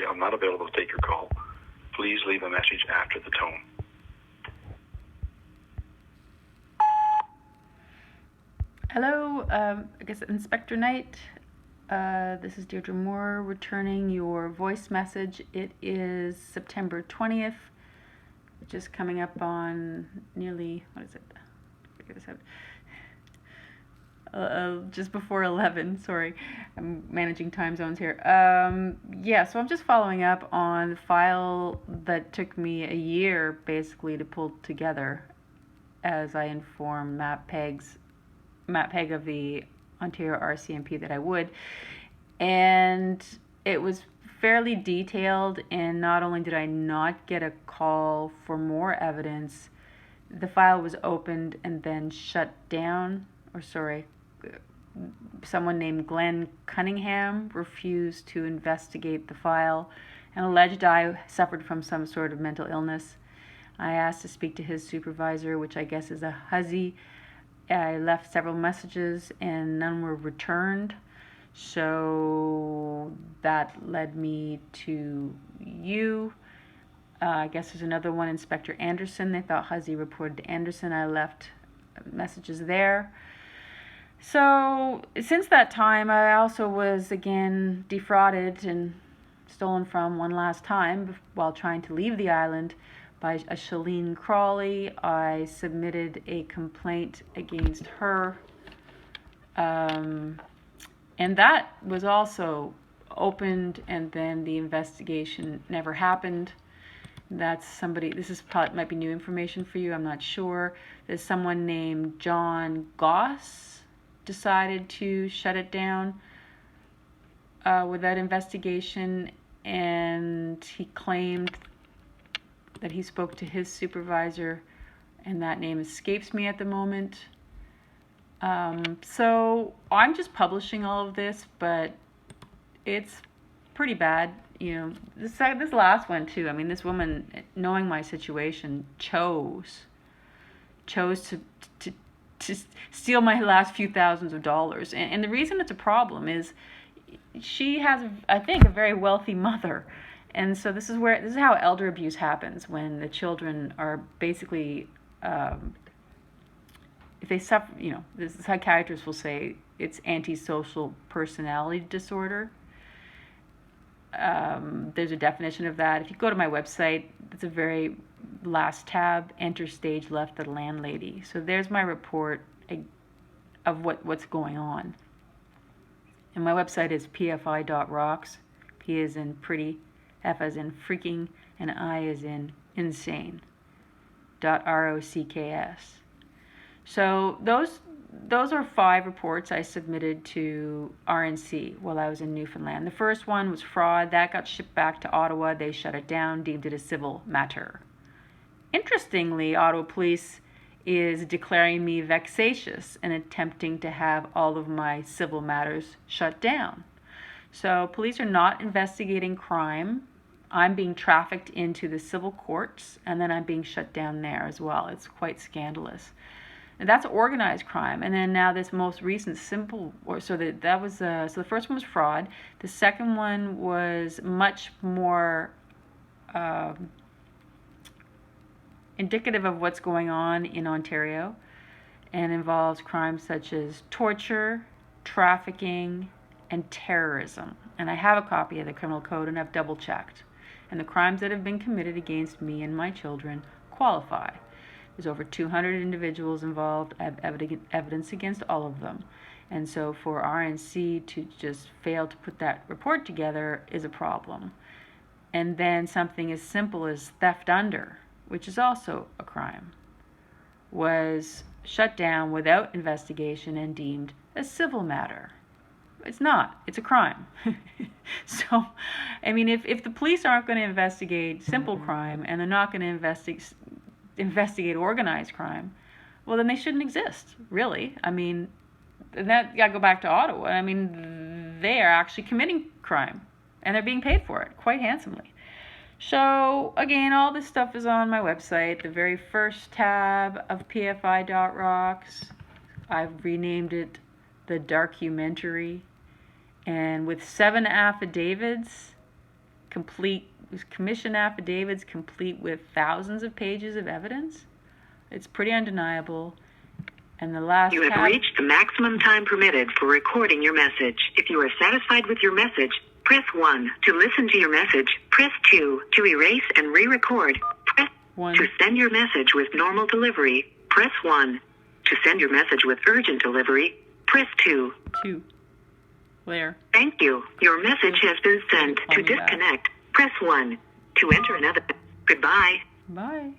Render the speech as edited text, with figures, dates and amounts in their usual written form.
sorry, I'm not available to take your call. Please leave a message after the tone. Hello, I guess Inspector Knight. This is Deirdre Moore returning your voice message. It is September 20th, which is coming up on nearly, what is it? Figure this out. Just before 11, sorry. I'm managing time zones here. Yeah, so I'm just following up on the file that took me a year basically to pull together as I informed Matt Pegg of the Ontario RCMP that I would. And it was fairly detailed, and not only did I not get a call for more evidence, the file was opened and then shut down, someone named Glenn Cunningham refused to investigate the file and alleged I suffered from some sort of mental illness. I asked to speak to his supervisor, which I guess is a hussy. I left several messages and none were returned. So that led me to you. I guess there's another one, Inspector Anderson. They thought Huzzy reported to Anderson. I left messages there. So since that time, I also was again defrauded and stolen from one last time while trying to leave the island by a Shalene Crawley. I submitted a complaint against her. And that was also opened, and then the investigation never happened. That's somebody, this is probably, might be new information for you, I'm not sure. There's someone named John Goss decided to shut it down with that investigation, and he claimed that he spoke to his supervisor, and that name escapes me at the moment. So I'm just publishing all of this, but it's pretty bad. You know, this last one too. I mean, this woman, knowing my situation, chose to steal my last few thousands of dollars. And the reason it's a problem is she has, I think, a very wealthy mother. And so this is how elder abuse happens, when the children are basically, if they suffer, you know, this is psychiatrists will say it's antisocial personality disorder. There's a definition of that. If you go to my website, it's a very last tab, enter stage left, the landlady. So there's my report of what's going on. And my website is pfi.rocks. P as in pretty, F as in freaking, and I as in insane. .rocks. So those are 5 reports I submitted to RNC while I was in Newfoundland. The first one was fraud. That got shipped back to Ottawa. They shut it down, deemed it a civil matter. Interestingly, Ottawa Police is declaring me vexatious and attempting to have all of my civil matters shut down. So police are not investigating crime. I'm being trafficked into the civil courts, and then I'm being shut down there as well. It's quite scandalous. And that's organized crime. And then now this most recent so the first one was fraud. The second one was much more indicative of what's going on in Ontario, and involves crimes such as torture, trafficking, and terrorism. And I have a copy of the criminal code, and I've double checked. And the crimes that have been committed against me and my children qualify. There's over 200 individuals involved. I have evidence against all of them. And so for RNC to just fail to put that report together is a problem. And then something as simple as theft under, which is also a crime, was shut down without investigation and deemed a civil matter. It's not. It's a crime. So, I mean, if the police aren't going to investigate simple crime, and they're not going to investigate organized crime, well, then they shouldn't exist, really. I mean, that got to go back to Ottawa. I mean, they are actually committing crime, and they're being paid for it quite handsomely. So, again, all this stuff is on my website. The very first tab of pfi.rocks, I've renamed it The Darkumentary. And with 7 affidavits, complete commission affidavits complete with thousands of pages of evidence. It's pretty undeniable. And the last You have reached the maximum time permitted for recording your message. If you are satisfied with your message, press 1. To listen to your message, press 2. To erase and re-record, press 1. To send your message with normal delivery, press 1. To send your message with urgent delivery, press 2. 2. There. Thank you. Your message has been sent. Call To me back. disconnect, press 1. To enter another. Goodbye. Bye.